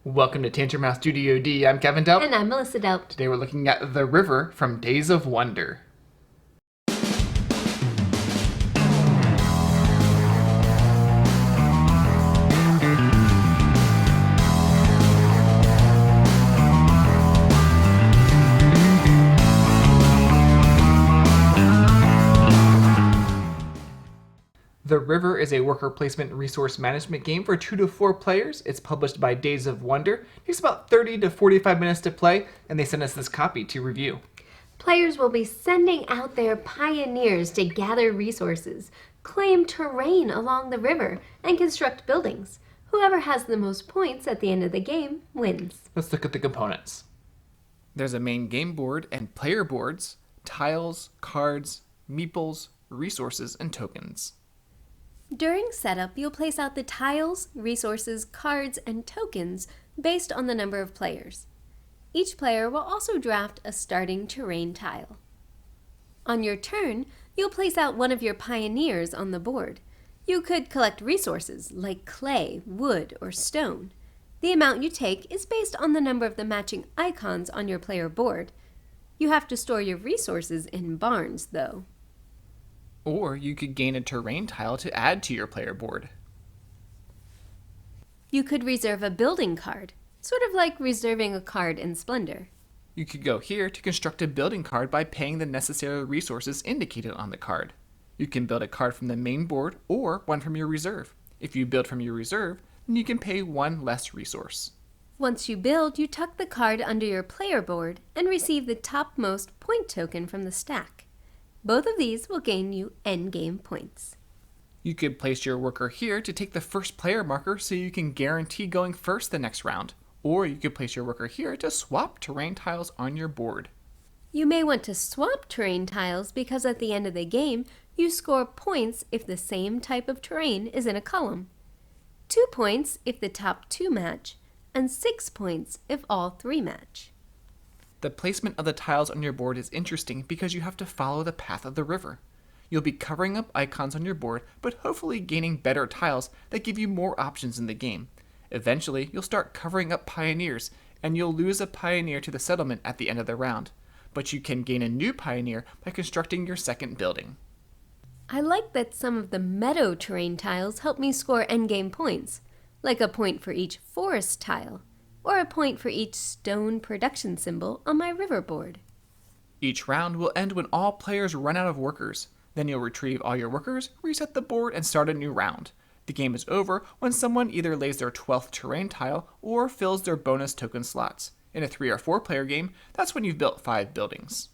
Welcome to Tantrum House Studio D. I'm Kevin Delp. And I'm Melissa Delp. Today we're looking at The River from Days of Wonder. The River is a worker placement resource management game for 2 to 4 players. It's published by Days of Wonder. It takes about 30 to 45 minutes to play, and they sent us this copy to review. Players will be sending out their pioneers to gather resources, claim terrain along the river, and construct buildings. Whoever has the most points at the end of the game wins. Let's look at the components. There's a main game board and player boards, tiles, cards, meeples, resources, and tokens. During setup, you'll place out the tiles, resources, cards, and tokens based on the number of players. Each player will also draft a starting terrain tile. On your turn, you'll place out one of your pioneers on the board. You could collect resources like clay, wood, or stone. The amount you take is based on the number of the matching icons on your player board. You have to store your resources in barns, though. Or you could gain a terrain tile to add to your player board. You could reserve a building card, sort of like reserving a card in Splendor. You could go here to construct a building card by paying the necessary resources indicated on the card. You can build a card from the main board or one from your reserve. If you build from your reserve, then you can pay one less resource. Once you build, you tuck the card under your player board and receive the topmost point token from the stack. Both of these will gain you endgame points. You could place your worker here to take the first player marker so you can guarantee going first the next round. Or you could place your worker here to swap terrain tiles on your board. You may want to swap terrain tiles because at the end of the game, you score points if the same type of terrain is in a column. 2 points if the top 2 match, and 6 points if all 3 match. The placement of the tiles on your board is interesting because you have to follow the path of the river. You'll be covering up icons on your board, but hopefully gaining better tiles that give you more options in the game. Eventually, you'll start covering up pioneers, and you'll lose a pioneer to the settlement at the end of the round. But you can gain a new pioneer by constructing your second building. I like that some of the meadow terrain tiles help me score endgame points, like a point for each forest tile, or a point for each stone production symbol on my river board. Each round will end when all players run out of workers. Then you'll retrieve all your workers, reset the board, and start a new round. The game is over when someone either lays their 12th terrain tile or fills their bonus token slots. In a 3 or 4 player game, that's when you've built 5 buildings.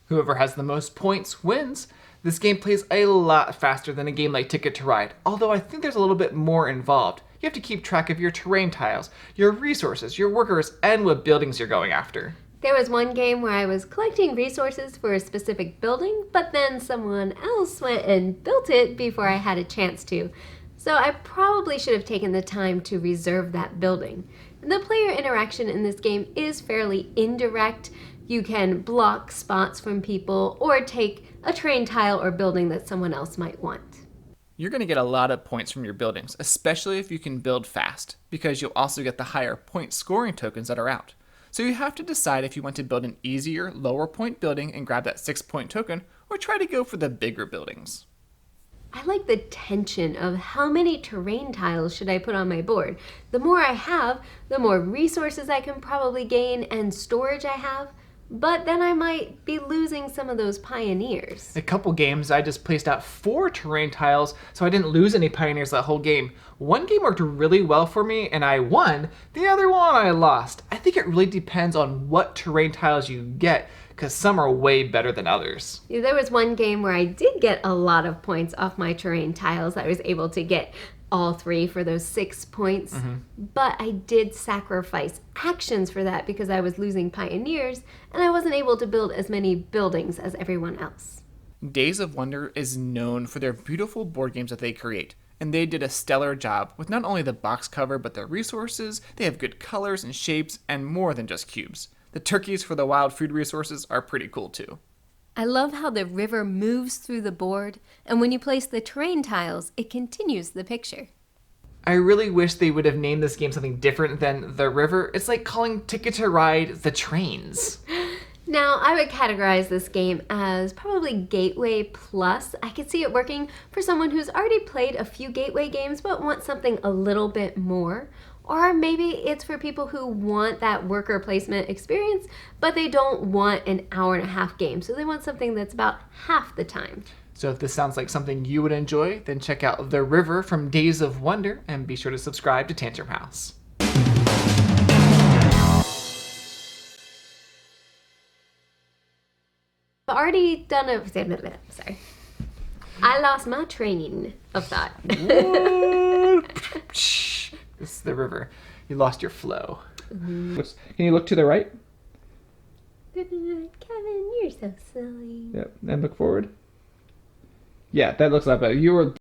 Whoever has the most points wins. This game plays a lot faster than a game like Ticket to Ride, although I think there's a little bit more involved. You have to keep track of your terrain tiles, your resources, your workers, and what buildings you're going after. There was one game where I was collecting resources for a specific building, but then someone else went and built it before I had a chance to. So I probably should have taken the time to reserve that building. The player interaction in this game is fairly indirect. You can block spots from people or take a terrain tile or building that someone else might want. You're going to get a lot of points from your buildings, especially if you can build fast, because you'll also get the higher point scoring tokens that are out. So you have to decide if you want to build an easier, lower point building and grab that 6-point token, or try to go for the bigger buildings. I like the tension of how many terrain tiles should I put on my board. The more I have, the more resources I can probably gain and storage I have. But then I might be losing some of those pioneers. A couple games, I just placed out 4 terrain tiles, so I didn't lose any pioneers that whole game. One game worked really well for me, and I won. The other one I lost. I think it really depends on what terrain tiles you get, because some are way better than others. There was one game where I did get a lot of points off my terrain tiles. I was able to get all 3 for those 6 points, but I did sacrifice actions for that because I was losing pioneers and I wasn't able to build as many buildings as everyone else. Days of Wonder is known for their beautiful board games that they create, and they did a stellar job with not only the box cover but their resources. They have good colors and shapes and more than just cubes. The turkeys for the wild food resources are pretty cool too. I love how the river moves through the board, and when you place the terrain tiles, it continues the picture. I really wish they would have named this game something different than The River. It's like calling Ticket to Ride the Trains. Now, I would categorize this game as probably Gateway Plus. I could see it working for someone who's already played a few Gateway games but wants something a little bit more. Or maybe it's for people who want that worker placement experience, but they don't want an hour-and-a-half game, so they want something that's about half the time. So if this sounds like something you would enjoy, then check out The River from Days of Wonder and be sure to subscribe to Tantrum House. I've already done a... Sorry. I lost my train of thought. It's The River. You lost your flow. Can you look to the right? Kevin, you're so silly. Yep, and look forward. Yeah, that looks a lot better. You were